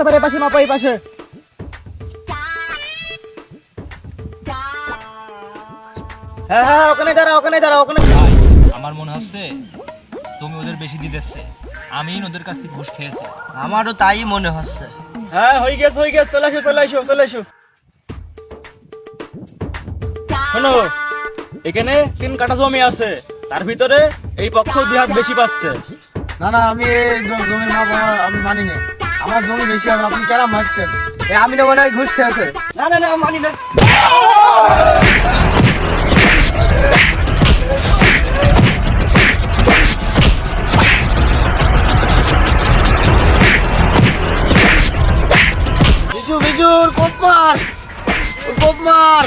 এবার এই পাশে মাপা, এই পাশে। হ্যাঁ হ্যাঁ, ওখানে দাঁড়া, ওখানে দাঁড়া, ওখানে। ভাই আমার মনে হচ্ছে তুমি ওদের বেশি দিতেছে, আমি ওদের কাছ থেকে ঘুষ খেয়েছি। আমারও তাই মনে হচ্ছে। হ্যাঁ, হয়ে গেছে, হয়ে গেছে, চলে আসো, চলে আসো, চলে আসো। শোনো, এখানে 3 কাঠা জমি আছে, তার ভিতরে এই পক্ষ 2 হাত বেশি পাচ্ছে। না না, আমি এই জমির মাপ আমি মানি না। আমার জমি বেশি হবে, আপনি কেন মারছেন? আমি না মনে হয় ঘুষ খেয়েছে। না না না, মানি না। বিজু বিজুর কোপ মার, কোপ মার।